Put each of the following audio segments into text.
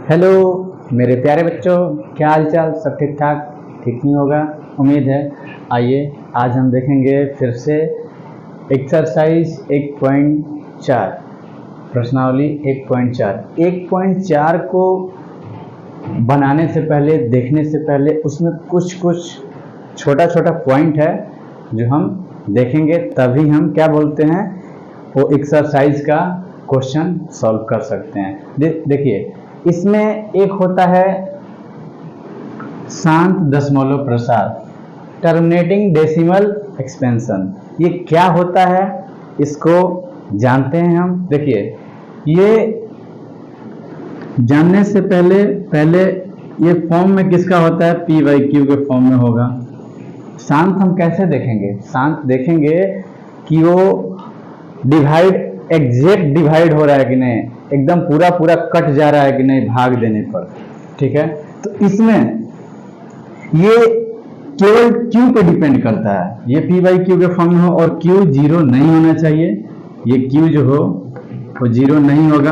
Hello मेरे प्यारे बच्चों, क्या हाल चाल? सब ठीक ठाक? ठीक नहीं होगा, उम्मीद है। आइए आज हम देखेंगे फिर से एक्सरसाइज 1.4 प्रश्नावली 1.4। 1.4 को बनाने से पहले, देखने से पहले उसमें कुछ छोटा छोटा पॉइंट है जो हम देखेंगे, तभी हम क्या बोलते हैं, वो एक्सरसाइज का क्वेश्चन सॉल्व कर सकते हैं। देखिए, इसमें एक होता है शांत दशमलव प्रसार, टर्मिनेटिंग डेसिमल एक्सपेंशन। ये क्या होता है, इसको जानते हैं हम। देखिए, ये जानने से पहले ये फॉर्म में किसका होता है? पी बाई क्यू के फॉर्म में होगा। शांत हम कैसे देखेंगे? शांत देखेंगे कि वो डिवाइड, एग्जैक्ट डिवाइड हो रहा है कि नहीं, एकदम पूरा कट जा रहा है कि नहीं भाग देने पर। ठीक है, तो इसमें ये केवल Q पे डिपेंड करता है। ये P बाई क्यू के फॉर्म में हो और Q जीरो नहीं होना चाहिए। ये Q जो हो वो जीरो नहीं होगा।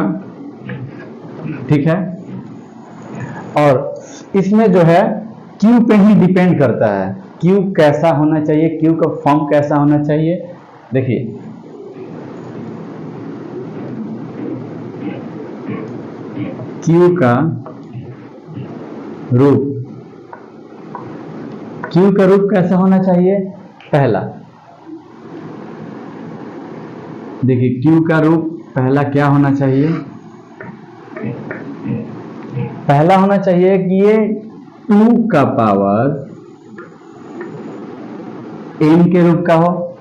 ठीक है, और इसमें जो है Q पे ही डिपेंड करता है। Q कैसा होना चाहिए, Q का फॉर्म कैसा होना चाहिए। देखिए, Q का रूप, Q का रूप कैसा होना चाहिए? पहला, देखिए Q का रूप पहला क्या होना चाहिए? पहला होना चाहिए कि ये 2 का पावर n के रूप का हो।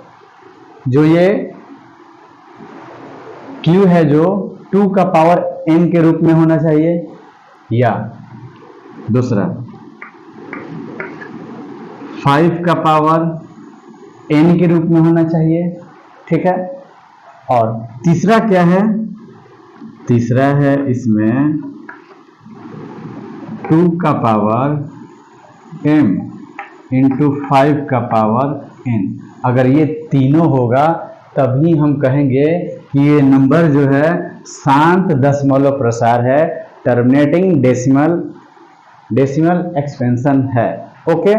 जो ये Q है जो 2 का पावर n के रूप में होना चाहिए, या दूसरा 5 का पावर n के रूप में होना चाहिए। ठीक है, और तीसरा क्या है? तीसरा है इसमें 2 का पावर m इंटू 5 का पावर n। अगर ये तीनों होगा तभी हम कहेंगे कि ये नंबर जो है शांत दशमलव प्रसार है, टर्मिनेटिंग डेसिमल एक्सपेंशन है। ओके,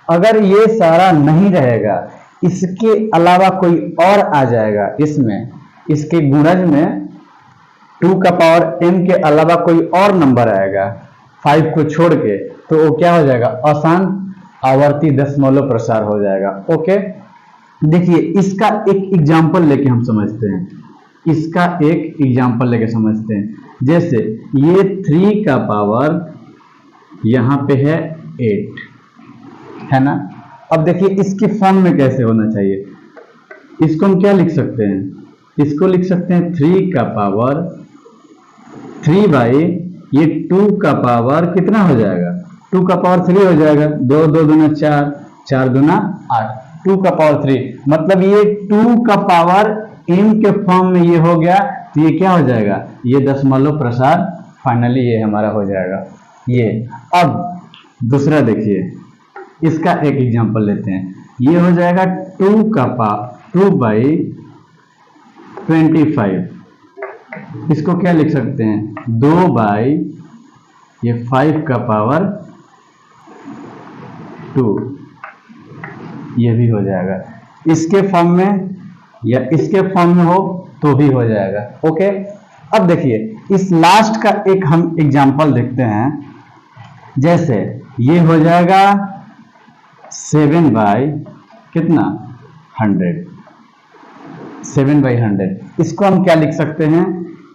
अगर ये सारा नहीं रहेगा, इसके अलावा कोई और आ जाएगा इसमें, इसके गुणज में 2 का पावर m के अलावा कोई और नंबर आएगा 5 को छोड़ के, तो वो क्या हो जाएगा? अशांत आवर्ती दशमलव प्रसार हो जाएगा। ओके, देखिए इसका एक एग्जांपल लेके हम समझते हैं। इसका एक एग्जांपल लेके समझते हैं। जैसे ये 3 का पावर यहाँ पे है 8, है ना। अब देखिए इसके फॉर्म में कैसे होना चाहिए। इसको हम क्या लिख सकते हैं? इसको लिख सकते हैं 3 का पावर 3 बाई ये 2 का पावर कितना हो जाएगा? 2 का पावर 3 हो जाएगा। 2 2 दूना 4, 4 दूना 8, 2 का पावर 3। मतलब ये 2 का पावर m के फॉर्म में ये हो गया, तो ये क्या हो जाएगा? ये दशमलव प्रसार फाइनली ये हमारा हो जाएगा। ये अब दूसरा देखिए, इसका एक एग्जांपल लेते हैं। ये हो जाएगा 2 का पावर 2 बाई 25। इसको क्या लिख सकते हैं? 2 बाई ये 5 का पावर 2, ये भी हो जाएगा। इसके फॉर्म में या इसके फॉर्म में हो तो भी हो जाएगा। ओके, अब देखिए इस लास्ट का एक हम एग्जांपल देखते हैं। जैसे ये हो जाएगा 7 बाई कितना? 100, 7 बाई 100। इसको हम क्या लिख सकते हैं?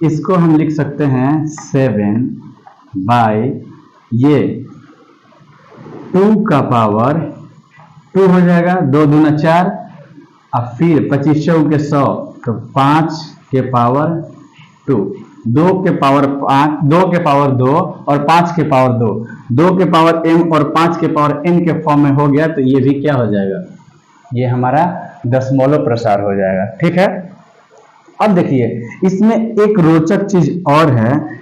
इसको हम लिख सकते हैं 7 बाई ये 2 का पावर 2 हो जाएगा। 2 दूना 4, अब फिर 25 के 100, तो 5 के पावर 2, 2 के पावर 5, 2 के पावर 2 और 5 के पावर 2, 2 के पावर m और 5 के पावर n के फॉर्म में हो गया, तो ये भी क्या हो जाएगा? ये हमारा दशमलव प्रसार हो जाएगा। ठीक है, अब देखिए इसमें एक रोचक चीज और है,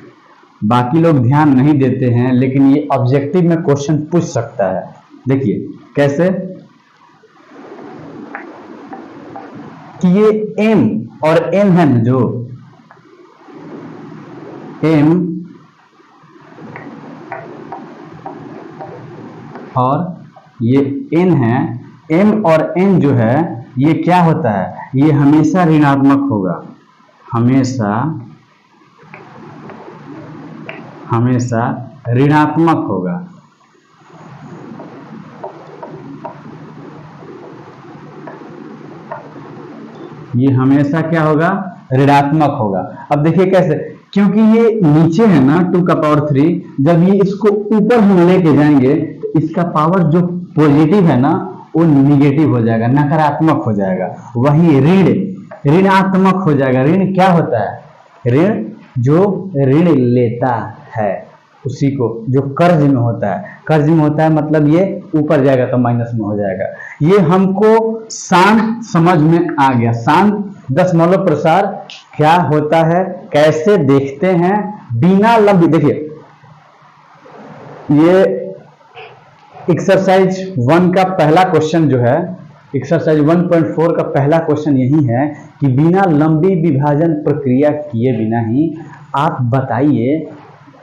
बाकी लोग ध्यान नहीं देते हैं, लेकिन ये ऑब्जेक्टिव में क्वेश्चन पूछ सकता है। देखिए कैसे कि ये m और n है, जो m और ये n है, m और n जो है ये क्या होता है, ये हमेशा ऋणात्मक होगा, हमेशा ऋणात्मक होगा। ये हमेशा क्या होगा, ऋणात्मक होगा। अब देखिए कैसे, क्योंकि ये नीचे है ना 2 का पावर 3, जब ये इसको ऊपर हम लेके जाएंगे तो इसका पावर जो पॉजिटिव है ना वो निगेटिव हो जाएगा, नकारात्मक हो जाएगा। वही ऋणात्मक हो जाएगा। ऋण क्या होता है, ऋण जो ऋण लेता है उसी को, जो कर्ज में होता है, कर्ज में होता है मतलब ये ऊपर जाएगा तो माइनस में हो जाएगा। ये हमको शांत समझ में आ गया। शांत दशमलव प्रसार क्या होता है, कैसे देखते हैं बिना लंबी। देखिए ये एक्सरसाइज 1 का पहला क्वेश्चन जो है, एक्सरसाइज 1.4 का पहला क्वेश्चन यही है कि बिना लंबी विभाजन प्रक्रिया किए बिना ही आप बताइए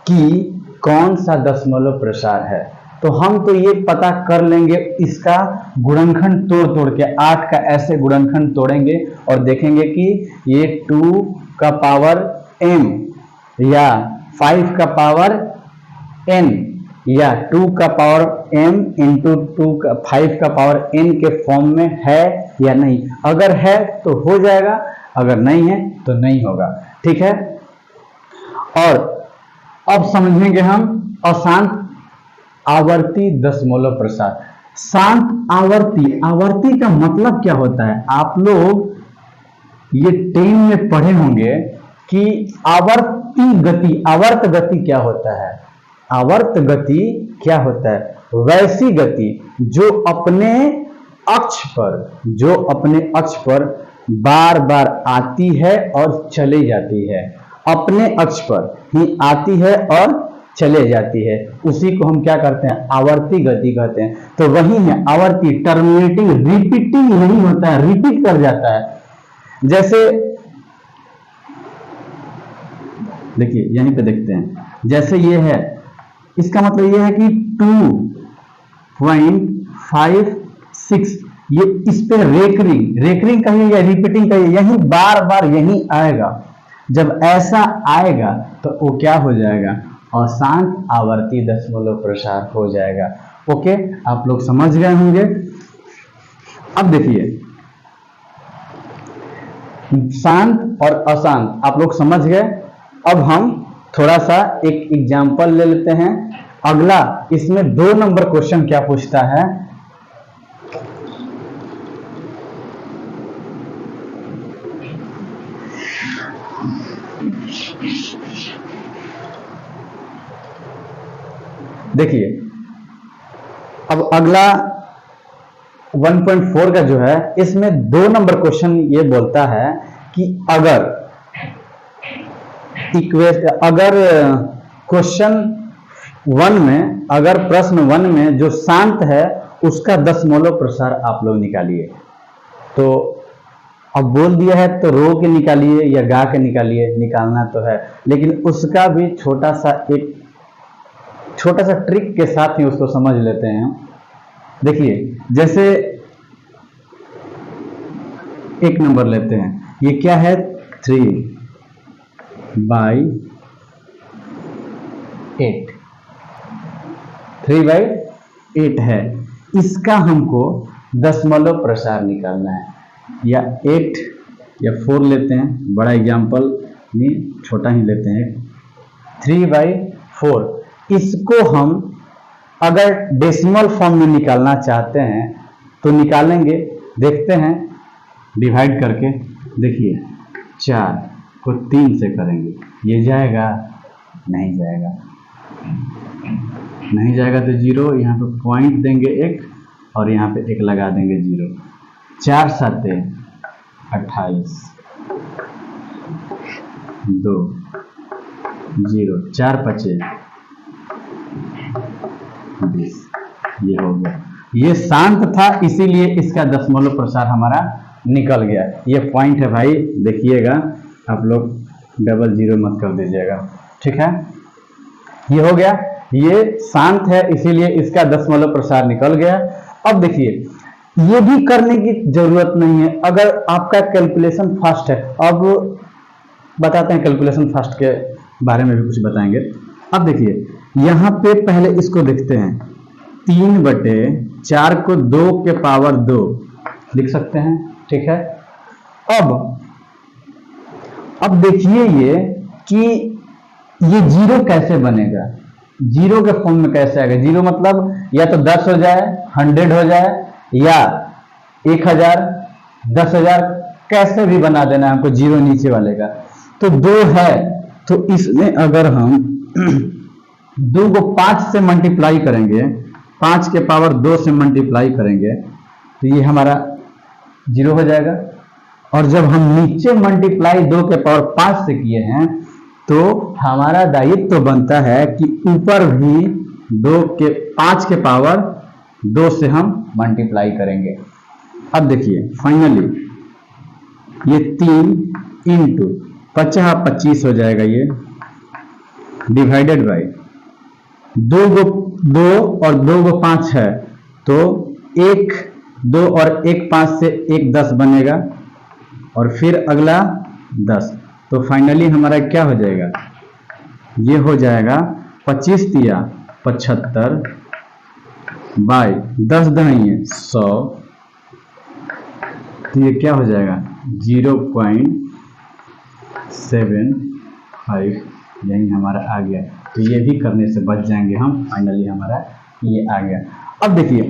कि कौन सा दशमलव प्रसार है। तो हम तो ये पता कर लेंगे, इसका गुणनखंड तोड़ के 8 का ऐसे गुणनखंड तोड़ेंगे और देखेंगे कि ये 2 का पावर m या 5 का पावर n या 2 का पावर m इंटू 5 का पावर n के फॉर्म में है या नहीं। अगर है तो हो जाएगा, अगर नहीं है तो नहीं होगा। ठीक है। और अब समझेंगे हम अशांत आवर्ती दशमलव प्रसार। शांत आवर्ती, आवर्ती का मतलब क्या होता है, आप लोग ये 10 में पढ़े होंगे कि आवर्ती गति, आवर्त गति क्या होता है। आवर्त गति क्या होता है, वैसी गति जो अपने अक्ष पर बार बार आती है और चली जाती है, अपने अक्ष पर ही आती है और चले जाती है, उसी को हम क्या करते हैं, आवर्ती गति कहते हैं। तो वही है आवर्ती, टर्मिनेटिंग, रिपीटिंग नहीं होता है, रिपीट कर जाता है। जैसे देखिए यहीं पे देखते हैं, जैसे ये है, इसका मतलब ये है कि 2.56, ये इस पे रेकरिंग कहिए या रिपीटिंग कहिए, यही बार बार यही आएगा। जब ऐसा आएगा तो वो क्या हो जाएगा, अशांत आवर्ती दशमलव प्रसार हो जाएगा। ओके, आप लोग समझ गए होंगे। अब देखिए शांत और अशांत आप लोग समझ गए। अब हम थोड़ा सा एक एग्जाम्पल ले लेते हैं। अगला इसमें 2 नंबर क्वेश्चन क्या पूछता है, देखिए अब अगला 1.4 का जो है, इसमें 2 नंबर क्वेश्चन ये बोलता है कि अगर क्वेश्चन 1 में, अगर प्रश्न 1 में जो शांत है उसका दशमलव प्रसार आप लोग निकालिए। तो अब बोल दिया है तो रो के निकालिए या गा के निकालिए, निकालना तो है, लेकिन उसका भी छोटा सा ट्रिक के साथ ही उसको समझ लेते हैं। देखिए जैसे 1 नंबर लेते हैं, ये क्या है, 3/8 है। इसका हमको दशमलव प्रसार निकालना है, या 8 या 4 लेते हैं, बड़ा एग्जाम्पल में छोटा ही लेते हैं, 3/4। इसको हम अगर डेसिमल फॉर्म में निकालना चाहते हैं तो निकालेंगे। देखते हैं डिवाइड करके, देखिए 4 को 3 से करेंगे, ये जाएगा, नहीं जाएगा, नहीं जाएगा तो 0, यहाँ पे पॉइंट देंगे 1 और यहाँ पे 1 लगा देंगे 0। 4 7 28, 2 0, 4 5 20, ये हो गया। ये शांत था इसीलिए इसका दशमलव प्रसार हमारा निकल गया। ये पॉइंट है भाई, देखिएगा आप लोग, 00 मत कर दीजिएगा, ठीक है। ये हो गया। ये शांत है इसीलिए इसका दशमलव प्रसार निकल गया। अब देखिए ये भी करने की जरूरत नहीं है अगर आपका कैलकुलेशन फास्ट है। अब बताते हैं कैलकुलेशन फास्ट के बारे में भी कुछ बताएंगे। अब देखिए यहाँ पे पहले इसको देखते हैं, 3/4 को 2 के पावर 2 लिख सकते हैं, ठीक है। अब देखिए ये कि ये जीरो कैसे बनेगा, जीरो के फॉर्म में कैसे आएगा। जीरो मतलब या तो 10 हो जाए, 100 हो जाए, या 1000, 10,000, कैसे भी बना देना हमको जीरो नीचे वाले का। तो 2 है तो इसमें अगर हम 2 को 5 से मल्टीप्लाई करेंगे, 5 के पावर 2 से मल्टीप्लाई करेंगे तो ये हमारा जीरो हो जाएगा। और जब हम नीचे मल्टीप्लाई 2 के पावर 5 से किए हैं तो हमारा दायित्व तो बनता है कि ऊपर भी 5 के पावर 2 से हम मल्टीप्लाई करेंगे। अब देखिए फाइनली ये 3 इंटू 25 हो जाएगा, ये डिवाइडेड बाई 2 और 2 को 5 है तो 1 2 और 1 5 से 1 10 बनेगा और फिर अगला 10। तो फाइनली हमारा क्या हो जाएगा, ये हो जाएगा 25 तिया 75 बाई 10 दही 100। तो ये क्या हो जाएगा 0.75, यही हमारा आ गया। तो ये भी करने से बच जाएंगे हम, फाइनली हमारा ये आ गया। अब देखिए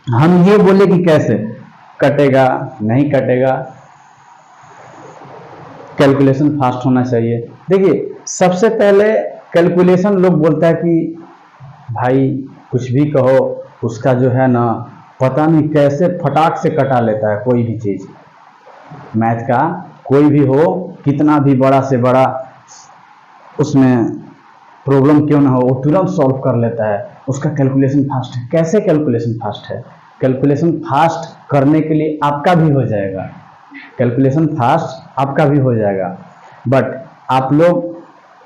हम ये बोले कि कैसे कटेगा, नहीं कटेगा, कैलकुलेशन फास्ट होना चाहिए। देखिए सबसे पहले कैलकुलेशन लोग बोलता है कि भाई कुछ भी कहो उसका जो है ना पता नहीं कैसे फटाक से कटा लेता है कोई भी चीज। मैथ का कोई भी हो, कितना भी बड़ा से बड़ा उसमें प्रॉब्लम क्यों ना हो, वो तुरंत सॉल्व कर लेता है, उसका कैलकुलेशन फास्ट है। कैसे कैलकुलेशन फास्ट है? कैलकुलेशन फास्ट करने के लिए आपका भी हो जाएगा, कैलकुलेशन फास्ट आपका भी हो जाएगा, बट आप लोग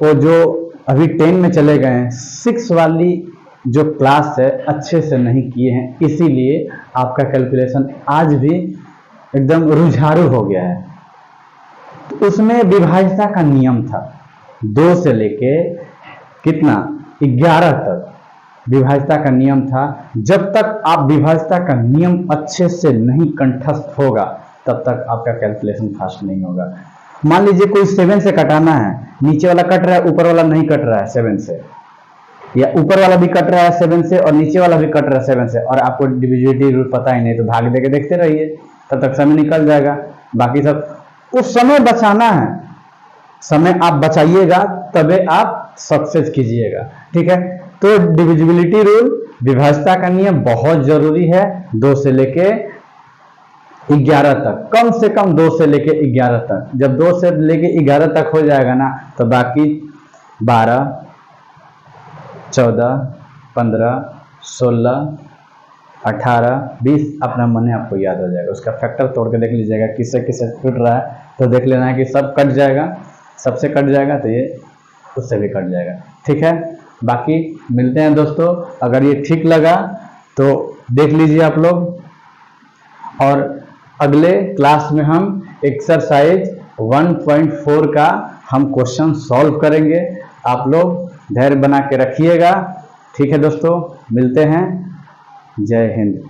को जो अभी 10 में चले गए हैं, 6 वाली जो क्लास है अच्छे से नहीं किए हैं, इसीलिए आपका कैलकुलेशन आज भी एकदम रुझारू हो गया है। तो उसमें विभाज्यता का नियम था 2 से लेके कितना 11 तक विभाज्यता का नियम था। जब तक आप विभाज्यता का नियम अच्छे से नहीं कंठस्थ होगा तब तक आपका कैलकुलेशन फास्ट नहीं होगा। मान लीजिए कोई 7 से कटाना है, नीचे वाला कट रहा है ऊपर वाला नहीं कट रहा है 7 से, या ऊपर वाला भी कट रहा है 7 से और नीचे वाला भी कट रहा है 7 से, और आपको डिविजिबिलिटी रूल पता ही नहीं, तो भाग दे के देखते रहिए, तब तक समय निकल जाएगा। बाकी सब उस समय बचाना है, समय आप बचाइएगा तबे आप सक्सेस कीजिएगा, ठीक है। तो डिविजिबिलिटी रूल, विभाज्यता का नियम बहुत जरूरी है। 2 से लेके 11 तक, कम से कम 2 से लेके 11 तक। जब 2 से लेके 11 तक हो जाएगा ना तो बाकी 12, 14, 15, 16, 18, 20 अपना मन है आपको याद हो जाएगा। उसका फैक्टर तोड़ के देख लीजिएगा किससे किससे टूट रहा है, तो देख लेना है कि सब कट जाएगा, सबसे कट जाएगा तो ये उससे भी कट जाएगा, ठीक है। बाकी मिलते हैं दोस्तों, अगर ये ठीक लगा तो देख लीजिए आप लोग, और अगले क्लास में हम एक्सरसाइज 1.4 का हम क्वेश्चन सॉल्व करेंगे। आप लोग धैर्य बना के रखिएगा, ठीक है दोस्तों। मिलते हैं, जय हिंद।